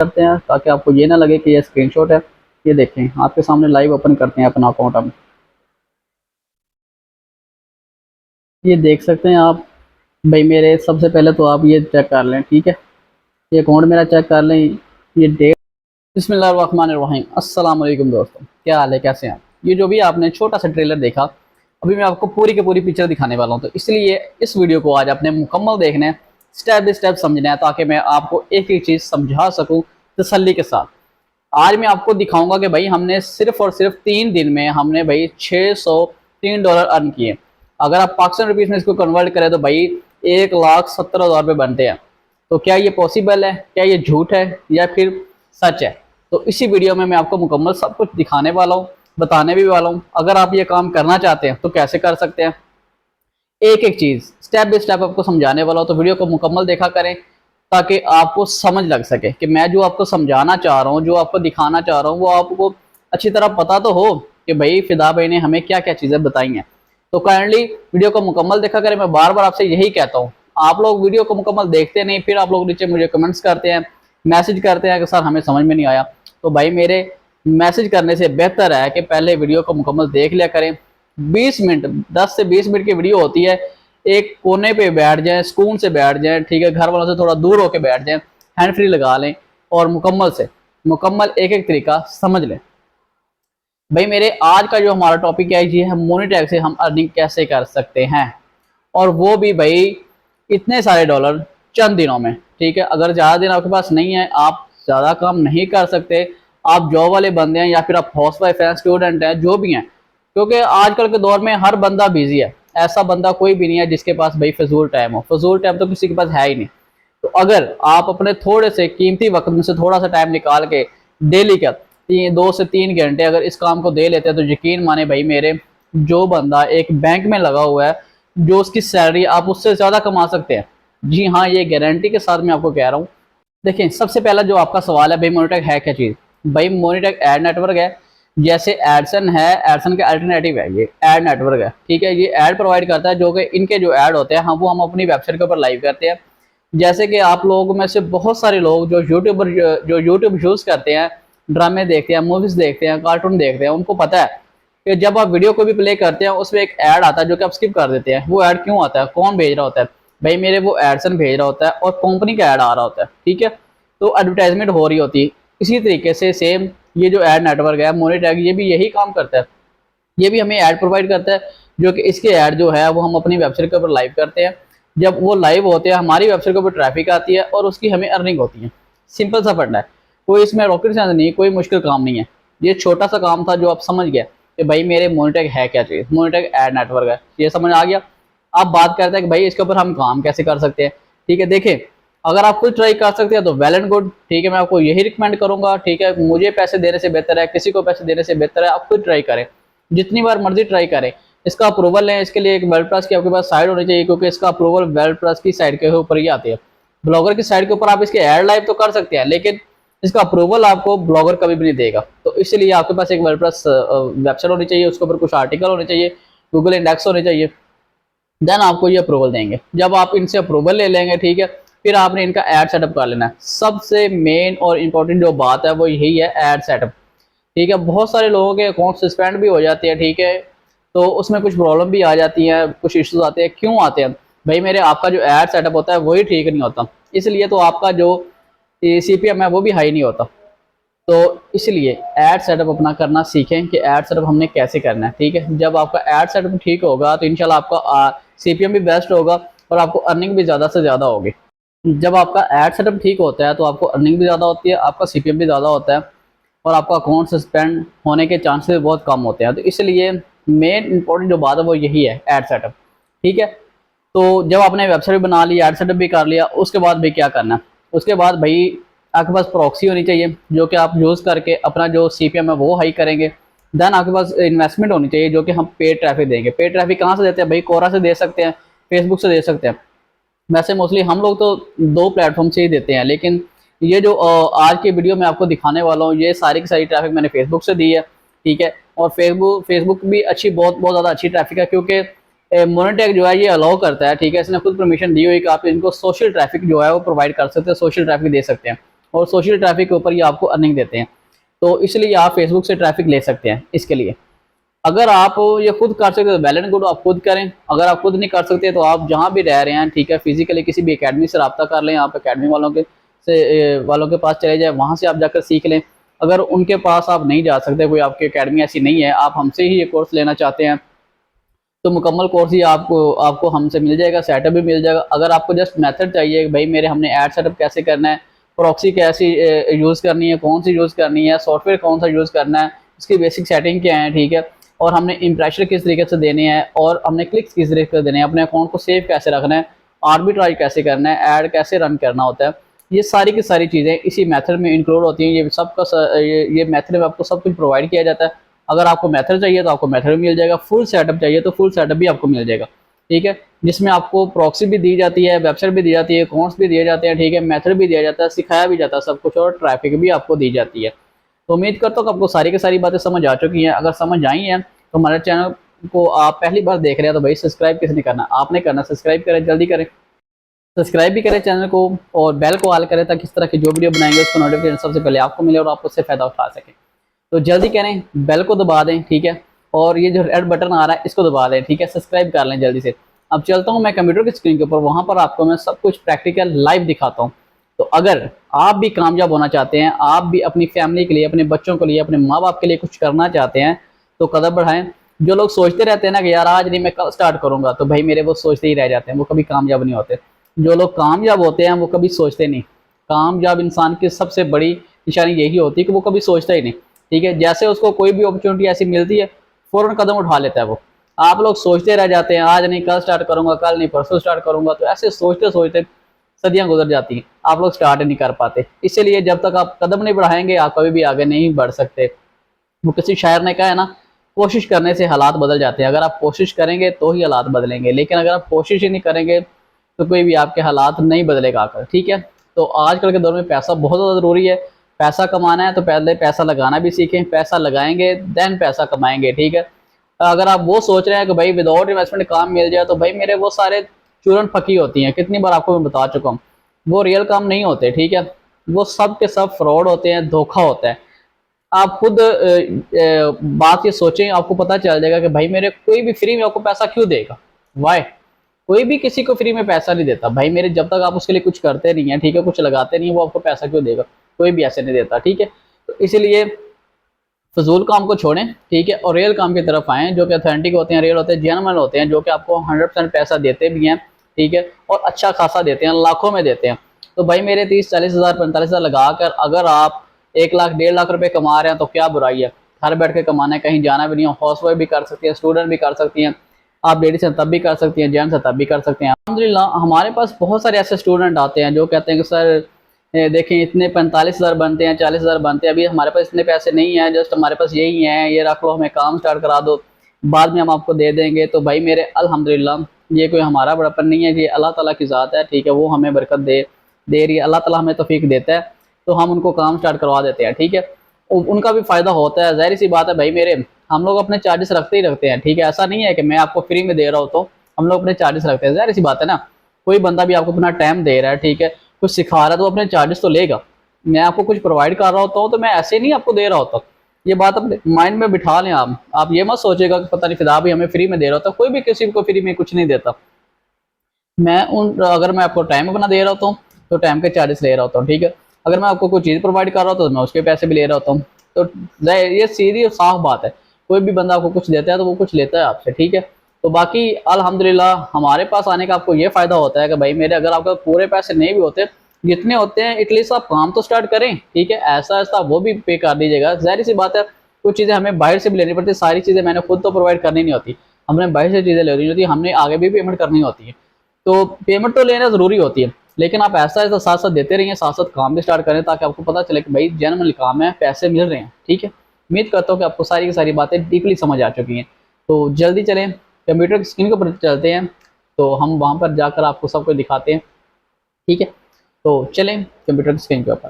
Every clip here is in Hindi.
करते हैं ताकि आपको ये ना लगे कि ये स्क्रीनशॉट है। ये देखें, आपके सामने लाइव ओपन करते हैं अपना अकाउंट हम। ये देख सकते हैं आप भाई मेरे। सबसे पहले तो आप ये चेक कर लें, ठीक है, ये अकाउंट मेरा चेक कर लें, ये डेट। बिस्मिल्लाहिर्रहमानिर्रहीम। अस्सलाम वालेकुम दोस्तों, क्या हाल है, कैसे हैं आप? ये जो भी आपने छोटा सा ट्रेलर देखा, अभी मैं आपको पूरी की पूरी पिक्चर दिखाने वाला हूँ, तो इसलिए इस वीडियो को आज आपने मुकम्मल देखना है, स्टेप बाय स्टेप समझना है, ताकि मैं आपको एक एक चीज़ समझा सकूँ तसल्ली के साथ। आज मैं आपको दिखाऊंगा कि भाई हमने सिर्फ और सिर्फ 3 दिन में हमने भाई $603 अर्न किए। अगर आप पाकिस्तान रुपीज़ में इसको कन्वर्ट करें तो भाई 1,70,000 रुपये बनते हैं। तो क्या ये पॉसिबल है, क्या ये झूठ है या फिर सच है? तो इसी वीडियो में मैं आपको मुकम्मल सब कुछ दिखाने वाला हूँ, बताने भी वाला हूँ। अगर आप ये काम करना चाहते हैं तो कैसे कर सकते हैं, एक एक चीज़ स्टेप बाय स्टेप आपको समझाने वाला हूँ। तो वीडियो को मुकम्मल देखा करें ताकि आपको समझ लग सके कि मैं जो आपको समझाना चाह रहा हूँ, जो आपको दिखाना चाह रहा हूँ, वो आपको अच्छी तरह पता तो हो कि भाई फिदा भाई ने हमें क्या क्या चीज़ें बताई हैं। तो काइंडली वीडियो को मुकम्मल देखा करें। मैं बार बार आपसे यही कहता हूँ, आप लोग वीडियो को मुकम्मल देखते नहीं, फिर आप लोग नीचे मुझे कमेंट्स करते हैं, मैसेज करते हैं कि सर हमें समझ में नहीं आया। तो भाई मेरे मैसेज करने से बेहतर है कि पहले वीडियो को मुकम्मल देख लिया करें। 20 मिनट, 10 से 20 मिनट की वीडियो होती है। एक कोने पे बैठ जाएं, सुकून से बैठ जाएं, ठीक है, घर वालों से थोड़ा दूर होकर बैठ जाएं, हैंड फ्री लगा लें और मुकम्मल एक एक तरीका समझ लें। भाई मेरे आज का जो हमारा टॉपिक है ये है मोनीटैग से हम अर्निंग कैसे कर सकते हैं, और वो भी भाई इतने सारे डॉलर चंद दिनों में, ठीक है। अगर ज़्यादा दिन आपके पास नहीं है, आप ज़्यादा काम नहीं कर सकते, आप जॉब वाले बंदे हैं या फिर आप हाउस वाइफ हैं, स्टूडेंट हैं, जो भी हैं, क्योंकि आजकल के दौर में हर बंदा बिजी है। ऐसा बंदा कोई भी नहीं है जिसके पास भाई फजूल टाइम हो। फजूल टाइम तो किसी के पास है ही नहीं। तो अगर आप अपने थोड़े से कीमती वक्त में से थोड़ा सा टाइम निकाल के डेली का 2 से 3 घंटे अगर इस काम को दे लेते हैं, तो यकीन माने भाई मेरे, जो बंदा एक बैंक में लगा हुआ है, जो उसकी सैलरी आप उससे ज़्यादा कमा सकते हैं। जी हाँ, ये गारंटी के साथ मैं आपको कह रहा हूँ। देखिए, सबसे पहला जो आपका सवाल है भाई मोनीटैग है क्या चीज़। भाई मोनीटैग एड नेटवर्क है, जैसे एडसन है, एडसन का अल्टरनेटिव है ये एड नेटवर्क है, ठीक है। ये ऐड प्रोवाइड करता है, जो कि इनके जो ऐड होते हैं हम अपनी वेबसाइट के ऊपर लाइव करते हैं। जैसे कि आप लोगों में से बहुत सारे लोग जो यूट्यूब यूज़ करते हैं, ड्रामे देखते हैं, मूवीज़ देखते हैं, कार्टून देखते हैं, उनको पता है कि जब आप वीडियो को भी प्ले करते हैं उसमें एक ऐड आता है जो कि आप स्किप कर देते हैं। वो ऐड क्यों आता है, कौन भेज रहा होता है? भाई मेरे, वो एडसन भेज रहा होता है और कंपनी का ऐड आ रहा होता है, ठीक है। तो एडवर्टाइजमेंट हो रही होती है। इसी तरीके से सेम ये जो ऐड नेटवर्क है मोनीटैग, ये भी यही काम करता है। ये भी हमें ऐड प्रोवाइड करता है, जो कि इसके ऐड जो है वो हम अपनी वेबसाइट के ऊपर लाइव करते हैं। जब वो लाइव होते हैं, हमारी वेबसाइट के ऊपर ट्रैफिक आती है और उसकी हमें अर्निंग होती है। सिंपल सा फंडा है, कोई इसमें रॉकेट साइंस नहीं, कोई मुश्किल काम नहीं है। ये छोटा सा काम था जो आप समझ गए कि भाई मेरे मोनीटैग है क्या चीज़। मोनीटैग ऐड नेटवर्क है, ये समझ आ गया। अब बात करते हैं कि भाई इसके ऊपर हम काम कैसे कर सकते हैं, ठीक है। देखें, अगर आप खुद ट्राई कर सकते हैं तो वेल एंड गुड, ठीक है। मैं आपको यही रिकमेंड करूंगा, ठीक है। मुझे पैसे देने से बेहतर है, किसी को पैसे देने से बेहतर है आप खुद ट्राई करें, जितनी बार मर्जी ट्राई करें। इसका अप्रूवल लें, इसके लिए एक वर्डप्रेस की आपके पास साइट होनी चाहिए, क्योंकि इसका अप्रूवल वर्डप्रेस की साइट के ऊपर ही आती है। ब्लॉगर की साइट के ऊपर आप इसके ऐड लाइव तो कर सकते हैं, लेकिन इसका अप्रूवल आपको ब्लॉगर कभी भी नहीं देगा। तो इसलिए आपके पास एक वर्डप्रेस वेबसाइट होनी चाहिए, उसके ऊपर कुछ आर्टिकल होने चाहिए, गूगल इंडेक्स होने चाहिए, देन आपको ये अप्रूवल देंगे। जब आप इनसे अप्रूवल ले लेंगे, ठीक है, फिर आपने इनका ऐड सेटअप कर लेना है। सबसे मेन और इम्पोर्टेंट जो बात है वो यही है, ऐड सेटअप, ठीक है। बहुत सारे लोगों के अकाउंट सस्पेंड भी हो जाते हैं, ठीक है, तो उसमें कुछ प्रॉब्लम भी आ जाती है, कुछ इश्यूज आते हैं। क्यों आते हैं भाई मेरे? आपका जो ऐड सेटअप होता है वही ठीक नहीं होता, इसलिए तो आपका जो CPM है वो भी हाई नहीं होता। तो इसलिए ऐड सेटअप अपना करना सीखें कि ऐड सेटअप हमने कैसे करना है, ठीक है। जब आपका ऐड सेटअप ठीक होगा तो इंशाल्लाह आपका CPM भी बेस्ट होगा और आपको अर्निंग भी ज़्यादा से ज़्यादा होगी। जब आपका ऐड सेटअप ठीक होता है तो आपको अर्निंग भी ज़्यादा होती है, आपका CPM भी ज़्यादा होता है और आपका अकाउंट सस्पेंड होने के चांसेस बहुत कम होते हैं। तो इसलिए मेन इंपॉर्टेंट जो बात है वो यही है, ऐड सेटअप, ठीक है। तो जब आपने वेबसाइट बना ली, ऐड सेटअप भी कर लिया, उसके बाद भी क्या करना है? उसके बाद भाई आपके पास प्रॉक्सी होनी चाहिए, जो कि आप यूज़ करके अपना जो CPM है वो हाई करेंगे। देन आपके पास इन्वेस्टमेंट होनी चाहिए, जो कि हम पेड ट्रैफिक देंगे। पेड ट्रैफिक कहाँ से देते हैं भाई? कोरा से दे सकते हैं, फेसबुक से दे सकते हैं। वैसे मोस्टली हम लोग तो 2 प्लेटफॉर्म से ही देते हैं, लेकिन ये जो आज की वीडियो में आपको दिखाने वाला हूँ, ये सारी की सारी ट्रैफिक मैंने फेसबुक से दी है, ठीक है। और फेसबुक भी अच्छी, बहुत बहुत ज़्यादा अच्छी ट्रैफिक है, क्योंकि मोनेटैग जो है ये अलाउ करता है, ठीक है। इसने खुद परमिशन दी हुई कि आप इनको सोशल ट्रैफिक जो है वो प्रोवाइड कर सकते हैं, सोशल ट्रैफिक दे सकते हैं। और सोशल ट्रैफिक के ऊपर ये आपको अर्निंग देते हैं। तो इसलिए आप फेसबुक से ट्रैफिक ले सकते हैं। इसके लिए अगर आप ये खुद कर सकते हो तो वेल एंड गुड, आप खुद करें। अगर आप खुद नहीं कर सकते तो आप जहाँ भी रह रहे हैं, ठीक है, फिजिकली किसी भी एकेडमी से रब्ता कर लें, आप एकेडमी वालों के पास चले जाएं, वहाँ से आप जाकर सीख लें। अगर उनके पास आप नहीं जा सकते, कोई आपकी एकेडमी ऐसी नहीं है, आप हमसे ही ये कोर्स लेना चाहते हैं, तो मुकम्मल कोर्स ही आपको हमसे मिल जाएगा, सेटअप भी मिल जाएगा। अगर आपको जस्ट मेथड चाहिए कि भाई मेरे हमने ऐड सेटअप कैसे करना है, प्रॉक्सी कैसी यूज़ करनी है, कौन सी यूज़ करनी है, सॉफ्टवेयर कौन सा यूज़ करना है, उसकी बेसिक सेटिंग क्या है, ठीक है, और हमने इंप्रेशन किस तरीके से देने हैं, और हमने क्लिक्स किस तरीके से देने हैं, अपने अकाउंट को सेव कैसे रखना है, आर्बिट्राज कैसे करना है, ऐड कैसे रन करना होता है, ये सारी की सारी चीज़ें इसी मेथड में इंक्लूड होती हैं। ये सब का ये मेथड में आपको सब कुछ प्रोवाइड किया जाता है। अगर आपको मेथड चाहिए तो आपको मेथड भी मिल जाएगा, फुल सेटअप चाहिए तो फुल सेटअप भी आपको मिल जाएगा, ठीक है, जिसमें आपको प्रॉक्सी भी दी जाती है, वेबसाइट भी दी जाती है, अकाउंट्स भी दिए जाते हैं, ठीक है, मेथड भी दिया जाता है, सिखाया भी जाता है सब कुछ, और ट्रैफिक भी आपको दी जाती है। तो उम्मीद करता हूँ कि आपको सारी की सारी बातें समझ आ चुकी हैं। अगर समझ आई हैं तो हमारे चैनल को आप पहली बार देख रहे हैं तो भाई सब्सक्राइब किसने करना, आपने करना, सब्सक्राइब करें, जल्दी करें, सब्सक्राइब भी करें चैनल को, और बेल को ऑल करें ताकि इस तरह की जो वीडियो बनाएंगे उसको नोटिफिकेशन सबसे पहले आपको मिले और आप उससे फ़ायदा उठा सकें। तो जल्दी करें, बेल को दबा दें, ठीक है, और ये जो रेड बटन आ रहा है इसको दबा दें, ठीक है, सब्सक्राइब कर लें जल्दी से। अब चलता हूँ मैं कंप्यूटर की स्क्रीन के ऊपर, वहाँ पर आपको मैं सब कुछ प्रैक्टिकल लाइव दिखाता हूँ। तो अगर आप भी कामयाब होना चाहते हैं, आप भी अपनी फैमिली के लिए, अपने बच्चों के लिए, अपने माँ बाप के लिए कुछ करना चाहते हैं, तो कदम बढ़ाएं। जो लोग सोचते रहते हैं ना कि यार आज नहीं मैं कल स्टार्ट करूँगा, तो भाई मेरे वो सोचते ही रह जाते हैं, वो कभी कामयाब नहीं होते। जो लोग कामयाब होते हैं वो कभी सोचते नहीं। कामयाब इंसान की सबसे बड़ी निशानी यही होती है कि वो कभी सोचता ही नहीं, ठीक है, जैसे उसको कोई भी अपॉर्चुनिटी ऐसी मिलती है फ़ौरन कदम उठा लेता है वो। आप लोग सोचते रह जाते हैं, आज नहीं कल स्टार्ट करूँगा, कल नहीं परसों स्टार्ट करूँगा, तो ऐसे सोचते सोचते सदियां गुजर जाती हैं, आप लोग स्टार्ट नहीं कर पाते। इसलिए जब तक आप कदम नहीं बढ़ाएंगे आप कभी भी आगे नहीं बढ़ सकते। वो किसी शायर ने कहा है ना, कोशिश करने से हालात बदल जाते हैं। अगर आप कोशिश करेंगे तो ही हालात बदलेंगे, लेकिन अगर आप कोशिश ही नहीं करेंगे तो कोई भी आपके हालात नहीं बदलेगा आकर, ठीक है। तो आजकल के दौर में पैसा बहुत ज़्यादा ज़रूरी है। पैसा कमाना है तो पहले पैसा लगाना भी सीखें, पैसा लगाएंगे देन पैसा कमाएंगे, ठीक है। अगर आप वो सोच रहे हैं कि भाई विदाउट इन्वेस्टमेंट काम मिल जाए, तो भाई मेरे वो सारे चूरन फकी होती हैं, कितनी बार आपको मैं बता चुका हूँ, वो रियल काम नहीं होते, ठीक है, वो सब के सब फ्रॉड होते हैं, धोखा होता है। आप खुद बात ये सोचें, आपको पता चल जाएगा कि भाई मेरे कोई भी फ्री में आपको पैसा क्यों देगा, वाई, कोई भी किसी को फ्री में पैसा नहीं देता भाई मेरे, जब तक आप उसके लिए कुछ करते नहीं है, ठीक है, कुछ लगाते नहीं है, वो आपको पैसा क्यों देगा, कोई भी ऐसे नहीं देता, ठीक है। तो इसलिए फजूल काम को छोड़ें, ठीक है, और रियल काम की तरफ आएँ जो कि ऑथेंटिक होते हैं, रियल होते हैं, जेन्युइन होते हैं, जो कि आपको 100% पैसा देते भी हैं, ठीक है, और अच्छा खासा देते हैं, लाखों में देते हैं। तो भाई मेरे 30-40 हज़ार 45 हज़ार लगा कर अगर आप 1 लाख 1.5 लाख रुपए कमा रहे हैं तो क्या बुराई है। घर बैठ के कमाना है, कहीं जाना भी नहीं है, हाउस वाइफ भी कर सकती है, स्टूडेंट भी कर सकती हैं, आप लेडीज हैं तब भी कर सकती हैं, जेंट्स हैं तब भी कर सकते हैं। अल्हम्दुलिल्लाह हमारे पास बहुत सारे ऐसे स्टूडेंट आते हैं जो कहते हैं कि सर देखें इतने 45 हज़ार बनते हैं, 40 हज़ार बनते हैं, अभी हमारे पास इतने पैसे नहीं हैं, जस्ट हमारे पास यही हैं, ये रख लो, हमें काम स्टार्ट करा दो, बाद में हम आपको दे देंगे। तो भाई मेरे अल्हम्दुलिल्लाह ये कोई हमारा बड़प्पन नहीं है, ये अल्लाह ताला की ज़ात है, ठीक है, वो हमें बरकत दे रही है, अल्लाह ताला हमें तौफीक देता है, तो हम उनको काम स्टार्ट करवा देते हैं, ठीक है। उनका भी फ़ायदा होता है, ज़ाहिर सी बात है भाई मेरे, हम लोग अपने चार्जेस रखते ही रखते हैं, ठीक है, ऐसा नहीं है कि मैं आपको फ्री में दे रहा हूँ, तो हम लोग अपने चार्जेस रखते हैं, ज़ाहिर सी बात है ना। कोई बंदा भी आपको अपना टाइम दे रहा है, ठीक है, कुछ सिखा रहा है, तो अपने चार्जेस तो लेगा। मैं आपको कुछ प्रोवाइड कर रहा होता हूँ तो मैं ऐसे नहीं आपको दे रहा होता। ये बात अपने माइंड में बिठा लें आप ये मत सोचेगा कि पता नहीं फिदा भी हमें फ्री में दे रहा होता, कोई भी किसी को फ्री में कुछ नहीं देता। अगर मैं आपको टाइम अपना दे रहा होता हूँ तो टाइम के चार्जेस ले रहा होता हूँ, ठीक है। अगर मैं आपको कोई चीज़ प्रोवाइड कर रहा होता हूँ तो मैं उसके पैसे भी ले रहा होता हूँ। तो ये सीधी और साफ बात है, कोई भी बंदा आपको कुछ देता है तो वो कुछ लेता है आपसे, ठीक है। तो बाकी अल्हम्दुलिल्लाह हमारे पास आने का आपको ये फ़ायदा होता है कि भाई मेरे अगर आपके पूरे पैसे नहीं भी होते, जितने होते हैं एटलीस्ट आप काम तो स्टार्ट करें, ठीक है, ऐसा ऐसा वो भी पे कर दीजिएगा। ज़ाहिर सी बात है कुछ चीज़ें हमें बाहर से भी लेनी पड़ती है, सारी चीज़ें मैंने खुद तो प्रोवाइड करनी नहीं होती, हमने बाहर से चीज़ें लेनी होती है, हमने आगे भी पेमेंट करनी होती है। तो पेमेंट तो लेना ज़रूरी होती है, लेकिन आप ऐसा ऐसा साथ साथ देते रहिए, साथ साथ काम भी स्टार्ट करें ताकि आपको पता चले कि भाई जेन्युइन काम है, पैसे मिल रहे हैं, ठीक है। उम्मीद करता हूँ कि आपको सारी की सारी बातें डीपली समझ आ चुकी हैं। तो जल्दी चलें कंप्यूटर की स्क्रीन के ऊपर चलते हैं, तो हम वहाँ पर जाकर आपको सब कुछ दिखाते हैं, ठीक है। तो चलें कंप्यूटर की स्क्रीन के ऊपर।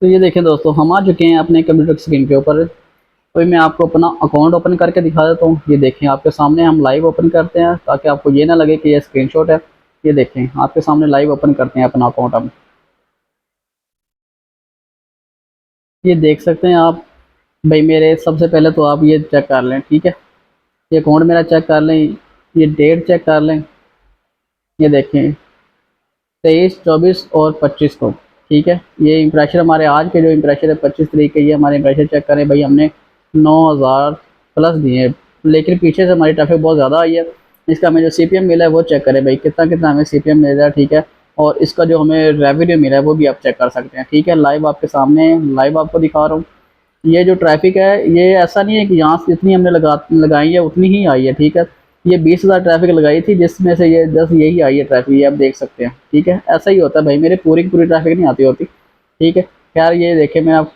तो ये देखें दोस्तों, हम आ चुके हैं अपने कंप्यूटर की स्क्रीन के ऊपर। तो मैं आपको अपना अकाउंट ओपन करके दिखा देता हूँ। ये देखें आपके सामने हम लाइव ओपन करते हैं ताकि आपको ये ना लगे कि ये स्क्रीनशॉट है। ये देखें आपके सामने लाइव ओपन करते हैं अपना अकाउंट हम। ये देख सकते हैं आप भाई मेरे, सबसे पहले तो आप ये चेक कर लें, ठीक है। ये अकाउंट मेरा चेक कर लें, ये डेट चेक कर लें, ये देखें 23, 24 और 25 को, ठीक है। ये इम्प्रेशर हमारे आज के जो इम्प्रेशर है 25 तारीख के, ये हमारे इम्प्रेशर चेक करें भाई, हमने 9000 प्लस दिए, लेकिन पीछे से हमारी ट्रैफिक बहुत ज़्यादा आई है। इसका हमें जो CPM मिला है वो चेक करें भाई, कितना कितना हमें CPM मिल रहा है, ठीक है। और इसका जो हमें रेवेन्यू मिला है वो भी आप चेक कर सकते हैं, ठीक है। लाइव आपके सामने, लाइव आपको दिखा रहा हूँ। ये जो ट्रैफिक है, ये ऐसा नहीं है कि यहाँ से जितनी हमने लगाई है उतनी ही आई है, ठीक है। ये 20,000 ट्रैफिक लगाई थी, जिसमें से ये 10 यही आई है ट्रैफिक, ये आप देख सकते हैं, ठीक है। ऐसा ही होता है भाई, मेरे पूरी की पूरी ट्रैफिक नहीं आती होती, ठीक है। खैर ये देखें, मैं आप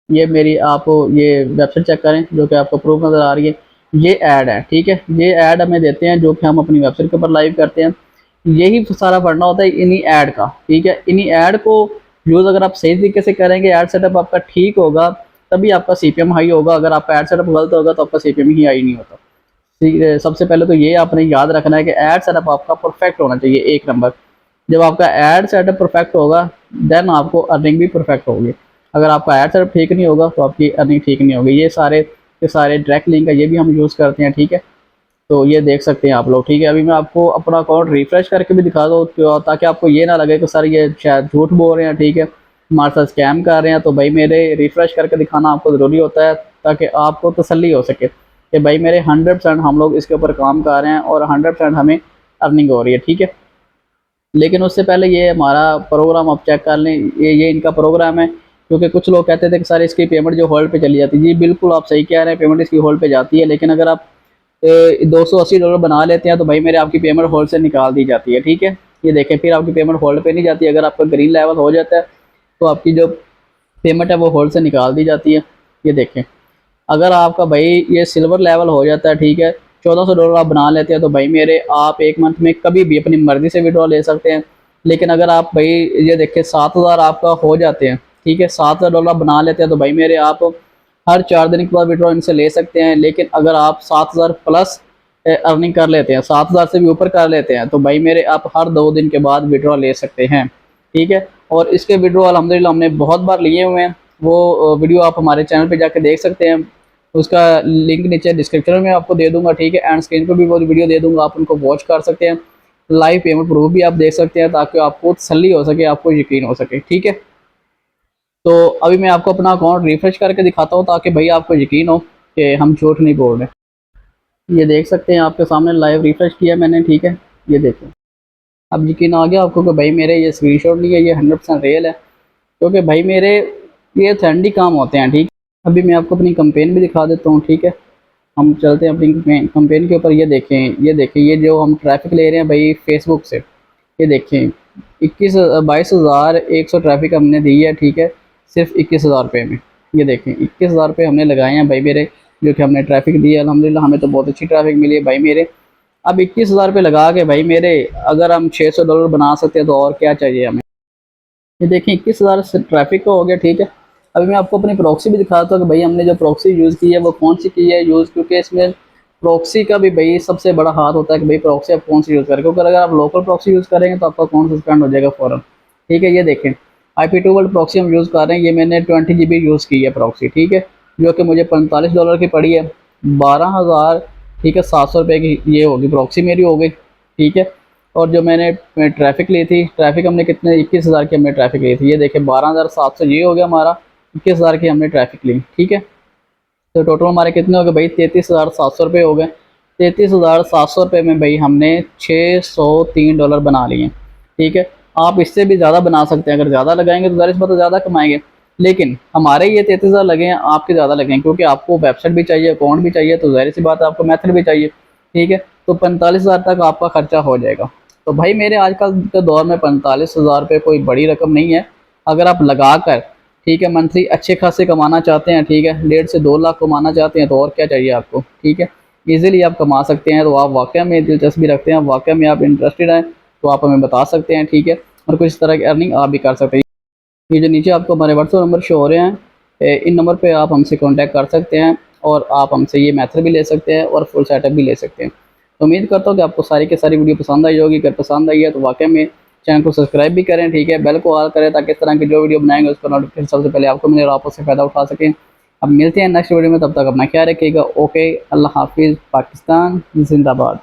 ये मेरी आप ये वेबसाइट चेक करें जो कि आपको प्रूफ नज़र आ रही है। ये ऐड है, ठीक है। ये ऐड हमें देते हैं जो कि हम अपनी वेबसाइट के ऊपर लाइव करते हैं। यही सारा पढ़ना होता है इन्हीं ऐड का, ठीक है। इन्हीं ऐड को यूज़ अगर आप सही तरीके से करेंगे, ऐड सेटअप आपका ठीक होगा, तभी आपका CPM हाई होगा। अगर आपका ऐड सेटअप गलत होगा तो आपका CPM ही हाई नहीं होता। ठीक है, सबसे पहले तो ये आपने याद रखना है कि ऐड सेटअप आपका परफेक्ट होना चाहिए, एक नंबर। जब आपका ऐड सेटअप परफेक्ट होगा, देन आपको अर्निंग भी परफेक्ट होगी। अगर आपका ऐड सेटअप ठीक नहीं होगा तो आपकी अर्निंग ठीक नहीं होगी। ये सारे के सारे डायरेक्ट लिंक है, ये भी हम यूज़ करते हैं, ठीक है। तो ये देख सकते हैं आप लोग, ठीक है। अभी मैं आपको अपना अकाउंट रिफ्रेश करके भी दिखा दूँ ताकि आपको ये ना लगे कि सर ये शायद झूठ बोल रहे हैं, ठीक है, हमारे साथ स्कैम कर रहे हैं। तो भाई मेरे रिफ्रेश करके दिखाना आपको ज़रूरी होता है, ताकि आपको तसल्ली हो सके कि भाई मेरे 100% हम लोग इसके ऊपर काम कर रहे हैं और 100% हमें अर्निंग हो रही है, ठीक है। लेकिन उससे पहले ये हमारा प्रोग्राम आप चेक कर लें, ये इनका प्रोग्राम है। क्योंकि कुछ लोग कहते थे कि सर इसकी पेमेंट जो होल्ड पे चली जाती है, जी बिल्कुल आप सही कह रहे हैं, पेमेंट इसकी होल्ड पे जाती है। लेकिन अगर आप $280 बना लेते हैं तो भाई मेरे आपकी पेमेंट होल्ड से निकाल दी जाती है, ठीक है। ये देखें, फिर आपकी पेमेंट होल्ड पे नहीं जाती। अगर आपका ग्रीन लेवल हो जाता है तो आपकी जो पेमेंट है वो होल्ड से निकाल दी जाती है। ये देखें, अगर आपका भाई ये सिल्वर लेवल हो जाता है, ठीक है, $1400 आप बना लेते हैं, तो भाई मेरे आप एक मंथ में कभी भी अपनी मर्ज़ी से विड्रॉ ले सकते हैं। लेकिन अगर आप भाई ये देखें 7,000 आपका हो जाते हैं, ठीक है, $7,000 बना लेते हैं, तो भाई मेरे आप हर 4 दिन के बाद विड्रॉ इनसे ले सकते हैं। लेकिन अगर आप 7,000 प्लस अर्निंग कर लेते हैं, 7,000 से भी ऊपर कर लेते हैं, तो भाई मेरे आप हर 2 दिन के बाद विड्रॉ ले सकते हैं, ठीक है। और इसके विड्रॉ अल्हम्दुलिल्लाह हमने बहुत बार लिए हुए हैं। वो वीडियो आप हमारे चैनल पे जाके देख सकते हैं, उसका लिंक नीचे डिस्क्रिप्शन में आपको दे दूंगा, ठीक है। एंड स्क्रीन पर भी वो वीडियो दे दूंगा, आप उनको वॉच कर सकते हैं। लाइव पेमेंट प्रूफ भी आप देख सकते हैं, ताकि आपको तसल्ली हो सके, आपको यकीन हो सके, ठीक है। तो अभी मैं आपको अपना अकाउंट रिफ्रेश करके दिखाता हूँ, ताकि भाई आपको यकीन हो कि हम झूठ नहीं बोल रहे। ये देख सकते हैं आपके सामने, लाइव रिफ्रेश किया मैंने, ठीक है। ये देखें, अब यकीन आ गया आपको कि भाई मेरे ये स्क्रीनशॉट नहीं है, ये 100% रियल है। क्योंकि भाई मेरे ये ऑथेंटिक काम होते हैं, ठीक। अभी मैं आपको अपनी कंपेन भी दिखा देता हूँ, ठीक है। हम चलते हैं अपनी कंपेन के ऊपर। ये देखें, ये देखें, ये जो हम ट्रैफिक ले रहे हैं भाई फेसबुक से, ये देखें 22,100 ट्रैफिक हमने दी है, ठीक है, सिर्फ 21,000 रुपये में। ये देखें 21,000 रुपये हमने लगाए हैं भाई मेरे, जो कि हमने ट्रैफिक दी है। अल्हम्दुलिल्लाह हमें तो बहुत अच्छी ट्रैफिक मिली है भाई मेरे। अब 21,000 रुपये लगा के भाई मेरे अगर हम $600 बना सकते हैं तो और क्या चाहिए हमें। ये देखें 21,000 से ट्रैफिक का हो गया, ठीक है। अभी मैं आपको अपनी प्रॉक्सी भी दिखाता हूँ कि भाई हमने जो प्रॉक्सी यूज़ की है वो कौन सी की है यूज़, क्योंकि इसमें प्रॉक्सी का भी भाई सबसे बड़ा हाथ होता है कि भाई प्रॉक्सी आप कौन सी यूज़ करें। क्योंकि अगर आप लोकल प्रॉक्सी यूज़ करेंगे तो आपका अकाउंट सस्पेंड हो जाएगा फ़ौरन, ठीक है। ये देखें IP2 वर्ल्ड प्रॉक्सी हम यूज़ कर रहे हैं, ये मैंने 20 GB यूज़ की है प्रॉक्सी, ठीक है, जो कि मुझे $45 की पड़ी है। 12,000, ठीक है, 700 रुपये की ये होगी प्रॉक्सी मेरी हो गई, ठीक है। और जो मैंने ट्रैफिक ली थी, ट्रैफिक हमने कितने 21,000 की हमने ट्रैफिक ली थी। ये देखें 12,700 ये हो गया हमारा, 21,000 की हमने ट्रैफिक ली, ठीक है। तो टोटल हमारे कितने हो गए भाई, 33,700 रुपये हो गए। 33,700 रुपये में भाई हमने $603 बना लिए, ठीक है। आप इससे भी ज़्यादा बना सकते हैं, अगर ज़्यादा लगाएंगे तो ज़ाहिर सी बात है ज़्यादा कमाएंगे। लेकिन हमारे ये 33,000 लगे हैं, आपके ज़्यादा लगे हैं, क्योंकि आपको वेबसाइट भी चाहिए, अकाउंट भी चाहिए, तो ज़ाहिर सी बात है आपको मेथड भी चाहिए, ठीक है। तो 45,000 तक आपका खर्चा हो जाएगा। तो भाई मेरे आजकल के दौर में 45,000 रुपये कोई बड़ी रकम नहीं है। अगर आप लगा कर, ठीक है, मंथली अच्छे खासे कमाना चाहते हैं, ठीक है, 1.5 से 2 लाख कमाना चाहते हैं, तो और क्या चाहिए आपको, ठीक है। ईज़िली आप कमा सकते हैं। तो आप वाक़ई में दिलचस्पी रखते हैं, वाक़ई में आप इंटरेस्टेड हैं, तो आप हमें बता सकते हैं, ठीक है। और कुछ इस तरह की अर्निंग आप भी कर सकते हैं। ये जो नीचे आपको हमारे व्हाट्सएप नंबर शो हो रहे हैं, इन नंबर पे आप हमसे कांटेक्ट कर सकते हैं, और आप हमसे ये मेथड भी ले सकते हैं और फुल सेटअप भी ले सकते हैं। तो उम्मीद करता हूँ कि आपको सारी की सारी वीडियो पसंद आई होगी। अगर पसंद आई है तो वाकई में चैनल को सब्सक्राइब भी करें, ठीक है, बेल को ऑल करें ताकि इस तरह की जो वीडियो बनाएंगे उसका नोटिफिकेशन सबसे पहले आपको मिले और आप उससे फ़ायदा उठा सकें। अब मिलते हैं नेक्स्ट वीडियो में, तब तक अपना ख्याल रखिएगा। ओके, अल्लाह हाफिज़। पाकिस्तान जिंदाबाद।